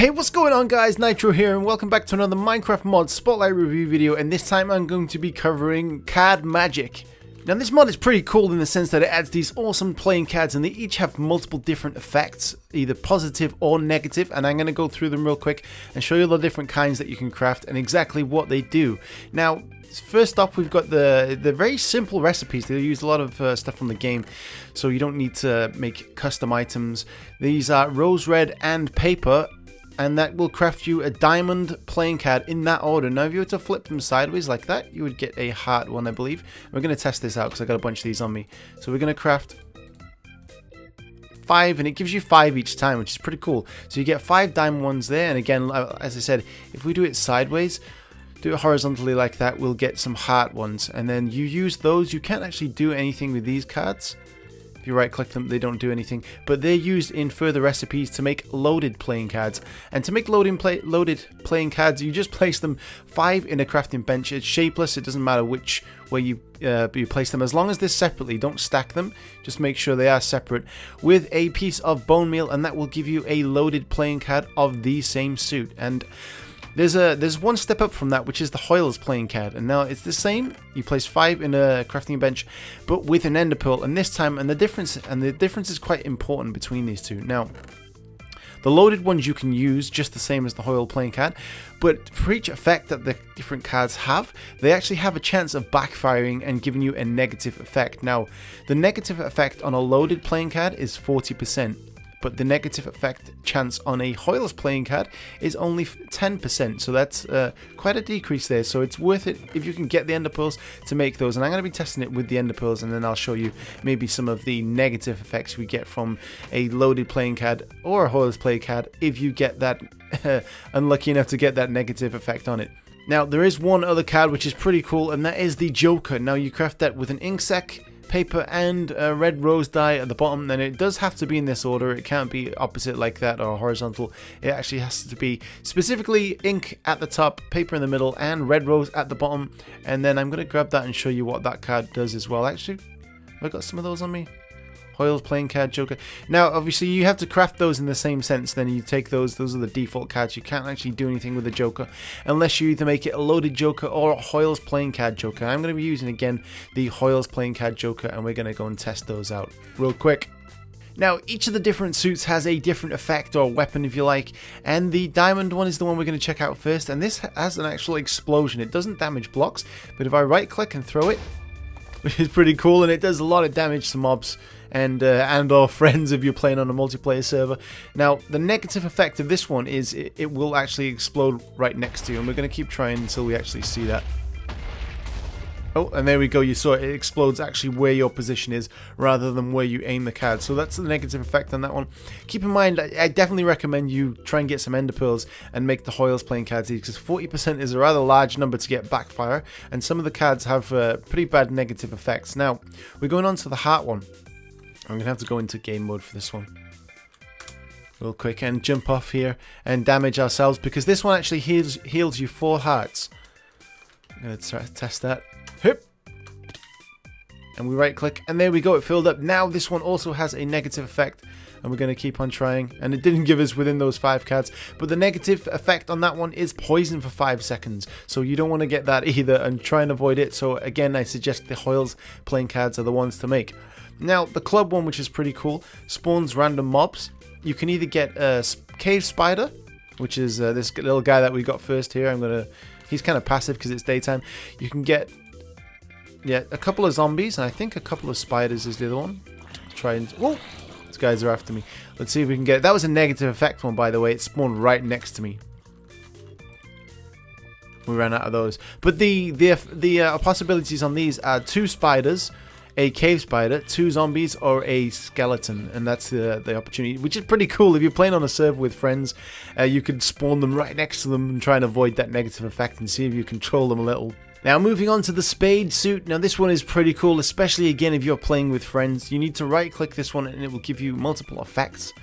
Hey, what's going on guys, Nitro here and welcome back to another Minecraft mod Spotlight review video, and this time I'm going to be covering card magic. Now this mod is pretty cool in the sense that it adds these awesome playing cards and they each have multiple different effects, either positive or negative, and I'm going to go through them real quick and show you the different kinds that you can craft and exactly what they do. Now first off, we've got the very simple recipes. They use a lot of stuff from the game, so you don't need to make custom items. These are rose red and paper, and that will craft you a diamond playing card in that order. Now if you were to flip them sideways like that, you would get a heart one, I believe. We're going to test this out because I got a bunch of these on me. So we're going to craft 5, and it gives you 5 each time, which is pretty cool. So you get 5 diamond ones there, and again, as I said, if we do it sideways, do it horizontally like that, we'll get some heart ones, and then you use those. You can't actually do anything with these cards. If you right click them, they don't do anything, but they're used in further recipes to make loaded playing cards. And to make loaded playing cards, you just place them 5 in a crafting bench. It's shapeless, it doesn't matter which way you place them, as long as they're separately. Don't stack them, just make sure they are separate, with a piece of bone meal, and that will give you a loaded playing card of the same suit. And there's one step up from that, which is the Hoyle's playing card, and now it's the same. You place 5 in a crafting bench, but with an ender pearl, and this time, the difference is quite important between these two. Now, the loaded ones you can use just the same as the Hoyle playing card, but for each effect that the different cards have, they actually have a chance of backfiring and giving you a negative effect. Now, the negative effect on a loaded playing card is 40%. But the negative effect chance on a Hoyle's playing card is only 10%, so that's quite a decrease there. So it's worth it if you can get the ender pearls to make those, and I'm going to be testing it with the ender pearls, and then I'll show you maybe some of the negative effects we get from a loaded playing card or a Hoyle's playing card if you get that unlucky enough to get that negative effect on it. Now there is one other card which is pretty cool, and that is the Joker. Now you craft that with an ink sac, paper, and a red rose dye at the bottom, and it does have to be in this order. It can't be opposite like that or horizontal. It actually has to be specifically ink at the top, paper in the middle, and red rose at the bottom. And then I'm going to grab that and show you what that card does as well. Actually, have I got some of those on me? Hoyle's playing card, Joker. Now obviously you have to craft those in the same sense. Then you take those are the default cards. You can't actually do anything with the Joker unless you either make it a loaded Joker or a Hoyle's playing card Joker. I'm going to be using again the Hoyle's playing card Joker, and we're going to go and test those out real quick. Now each of the different suits has a different effect or weapon, if you like, and the diamond one is the one we're going to check out first, and this has an actual explosion. It doesn't damage blocks, but if I right click and throw it, which is pretty cool, and it does a lot of damage to mobs and or friends if you're playing on a multiplayer server. Now the negative effect of this one is it will actually explode right next to you, and we're going to keep trying until we actually see that. Oh, and there we go, you saw it explodes actually where your position is rather than where you aim the card. So that's the negative effect on that one. Keep in mind, I definitely recommend you try and get some ender pearls and make the Hoyle's playing cards easy, because 40% is a rather large number to get backfire, and some of the cards have pretty bad negative effects. Now we're going on to the heart one. I'm going to have to go into game mode for this one real quick and jump off here and damage ourselves, because this one actually heals you 4 hearts. I'm going to try to test that. Hip. And we right click, and there we go, it filled up. Now this one also has a negative effect, and we're going to keep on trying, and it didn't give us within those 5 cards, but the negative effect on that one is poison for 5 seconds, so you don't want to get that either, and try and avoid it. So again, I suggest the Hoyle's playing cards are the ones to make. Now the club one, which is pretty cool, spawns random mobs. You can either get a cave spider, which is this little guy that we got first here. He's kind of passive because it's daytime. You can get a couple of zombies, and I think a couple of spiders is the other one. Try and whoa, these guys are after me. Let's see if we can get. That was a negative effect one, by the way. It spawned right next to me. We ran out of those, but the possibilities on these are 2 spiders, a cave spider, 2 zombies, or a skeleton, and that's the opportunity, which is pretty cool. If you're playing on a server with friends, you could spawn them right next to them and try and avoid that negative effect and see if you control them a little. Now moving on to the spade suit. Now this one is pretty cool, especially again if you're playing with friends. You need to right click this one and it will give you multiple effects.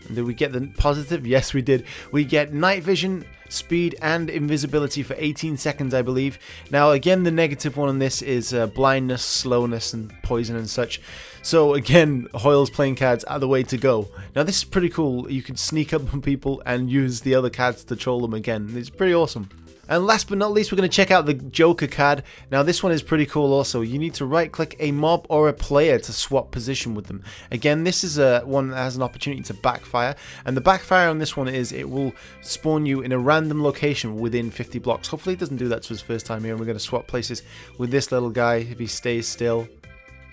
And did we get the positive? Yes, we did. We get night vision, speed and invisibility for 18 seconds, I believe. Now again, the negative one on this is blindness, slowness and poison and such. So again, Hoyle's playing cards are the way to go. Now this is pretty cool. You can sneak up on people and use the other cards to troll them again. It's pretty awesome. And last but not least, we're going to check out the Joker card. Now this one is pretty cool also. You need to right click a mob or a player to swap position with them. Again, this is one that has an opportunity to backfire. And the backfire on this one is it will spawn you in a random location within 50 blocks. Hopefully it doesn't do that to his first time here. And we're going to swap places with this little guy if he stays still.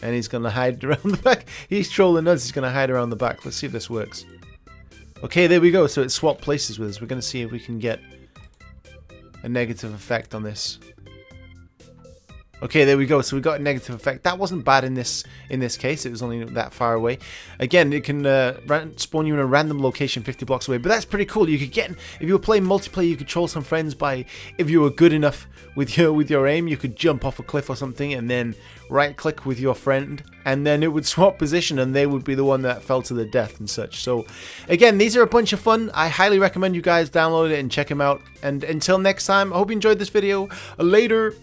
And he's going to hide around the back. He's trolling us. He's going to hide around the back. Let's see if this works. Okay, there we go. So it swapped places with us. We're going to see if we can get a negative effect on this. Okay, there we go. So we got a negative effect. That wasn't bad in this case. It was only that far away. Again, it can spawn you in a random location 50 blocks away. But that's pretty cool. You could get, if you were playing multiplayer, you could troll some friends by, if you were good enough with your aim, you could jump off a cliff or something and then right click with your friend, and then it would swap position and they would be the one that fell to the death and such. So again, these are a bunch of fun. I highly recommend you guys download it and check them out. And until next time, I hope you enjoyed this video. Later.